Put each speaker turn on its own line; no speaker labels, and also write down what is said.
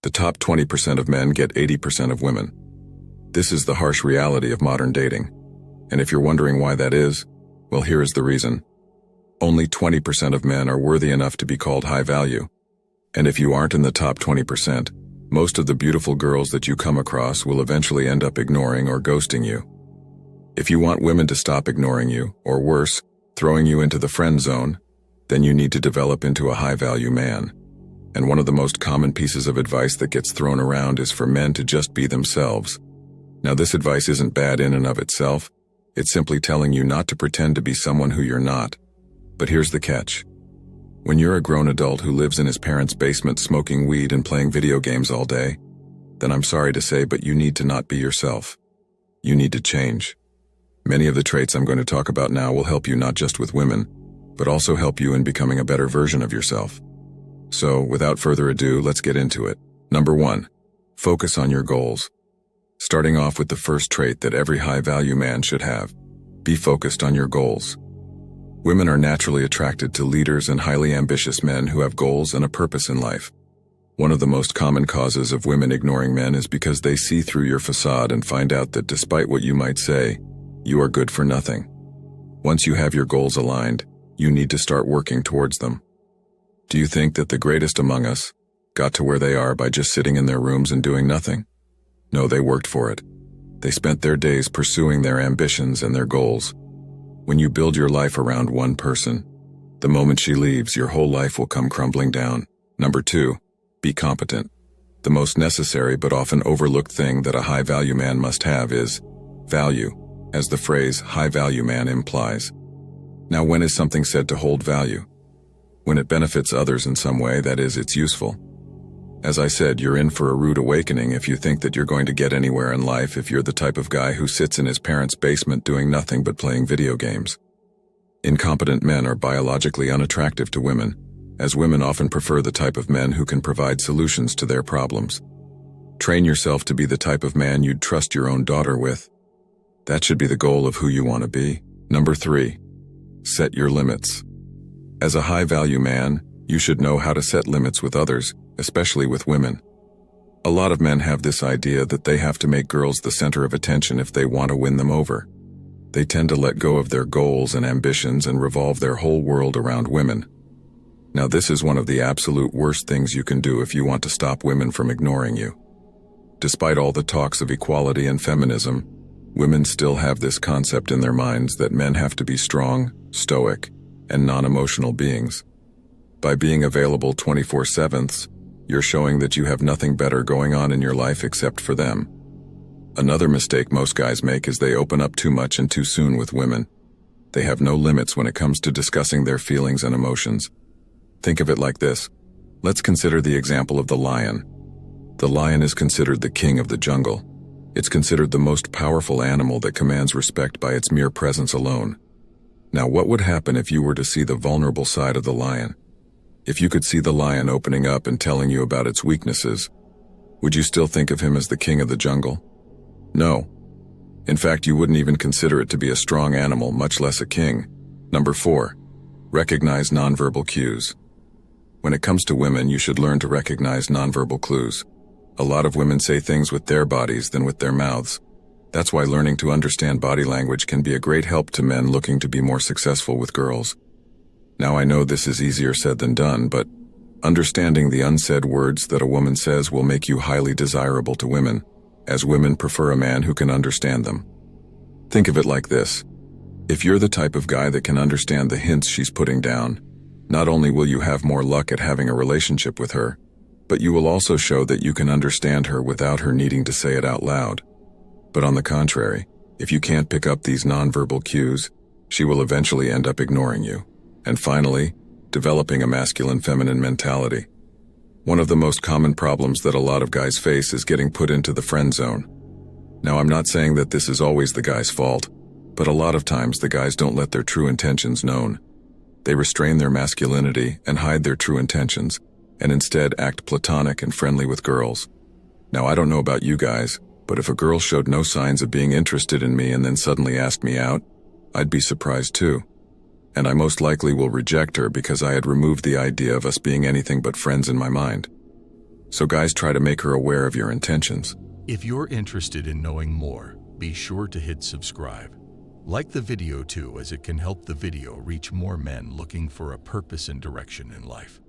The top 20% of men get 80% of women. This is the harsh reality of modern dating. And if you're wondering why that is, well, here is the reason. Only 20% of men are worthy enough to be called high value. And if you aren't in the top 20%, most of the beautiful girls that you come across will eventually end up ignoring or ghosting you. If you want women to stop ignoring you, or worse, throwing you into the friend zone, then you need to develop into a high-value man. And one of the most common pieces of advice that gets thrown around is for men to just be themselves. Now, this advice isn't bad in and of itself. It's simply telling you not to pretend to be someone who you're not. But here's the catch. When you're a grown adult who lives in his parents' basement smoking weed and playing video games all day, then I'm sorry to say, but you need to not be yourself. You need to change. Many of the traits I'm going to talk about now will help you not just with women, but also help you in becoming a better version of yourself. So, without further ado, let's get into it. Number 1. Focus on your goals. Starting off with the first trait that every high-value man should have. Be focused on your goals. Women are naturally attracted to leaders and highly ambitious men who have goals and a purpose in life. One of the most common causes of women ignoring men is because they see through your facade and find out that despite what you might say, you are good for nothing. Once you have your goals aligned, you need to start working towards them. Do you think that the greatest among us got to where they are by just sitting in their rooms and doing nothing? No, they worked for it. They spent their days pursuing their ambitions and their goals. When you build your life around one person, the moment she leaves, your whole life will come crumbling down. Number 2, be competent. The most necessary but often overlooked thing that a high-value man must have is value, as the phrase high-value man implies. Now, when is something said to hold value? When it benefits others in some way, that is, it's useful. As I said, you're in for a rude awakening if you think that you're going to get anywhere in life if you're the type of guy who sits in his parents' basement doing nothing but playing video games. Incompetent men are biologically unattractive to women, as women often prefer the type of men who can provide solutions to their problems. Train yourself to be the type of man you'd trust your own daughter with. That should be the goal of who you want to be. Number 3, set your limits. As a high-value man, you should know how to set limits with others, especially with women. A lot of men have this idea that they have to make girls the center of attention if they want to win them over. They tend to let go of their goals and ambitions and revolve their whole world around women. Now, this is one of the absolute worst things you can do if you want to stop women from ignoring you. Despite all the talks of equality and feminism, women still have this concept in their minds that men have to be strong, stoic, and non-emotional beings. By being available 24/7, you're showing that you have nothing better going on in your life except for them. Another mistake most guys make is they open up too much and too soon with women. They have no limits when it comes to discussing their feelings and emotions. Think of it like this. Let's consider the example of the lion. The lion is considered the king of the jungle. It's considered the most powerful animal that commands respect by its mere presence alone. Now, what would happen if you were to see the vulnerable side of the lion? If you could see the lion opening up and telling you about its weaknesses, would you still think of him as the king of the jungle? No. In fact, you wouldn't even consider it to be a strong animal, much less a king. Number 4, recognize nonverbal cues. When it comes to women, you should learn to recognize nonverbal clues. A lot of women say things with their bodies than with their mouths. That's why learning to understand body language can be a great help to men looking to be more successful with girls. Now, I know this is easier said than done, but understanding the unsaid words that a woman says will make you highly desirable to women, as women prefer a man who can understand them. Think of it like this. If you're the type of guy that can understand the hints she's putting down, not only will you have more luck at having a relationship with her, but you will also show that you can understand her without her needing to say it out loud. But on the contrary, if you can't pick up these nonverbal cues, she will eventually end up ignoring you. And finally, developing a masculine-feminine mentality. One of the most common problems that a lot of guys face is getting put into the friend zone. Now, I'm not saying that this is always the guy's fault, but a lot of times the guys don't let their true intentions known. They restrain their masculinity and hide their true intentions, and instead act platonic and friendly with girls. Now, I don't know about you guys, but if a girl showed no signs of being interested in me and then suddenly asked me out, I'd be surprised too. And I most likely will reject her because I had removed the idea of us being anything but friends in my mind. So guys try to make her aware of your intentions.
If you're interested in knowing more, be sure to hit subscribe. Like the video too, as it can help the video reach more men looking for a purpose and direction in life.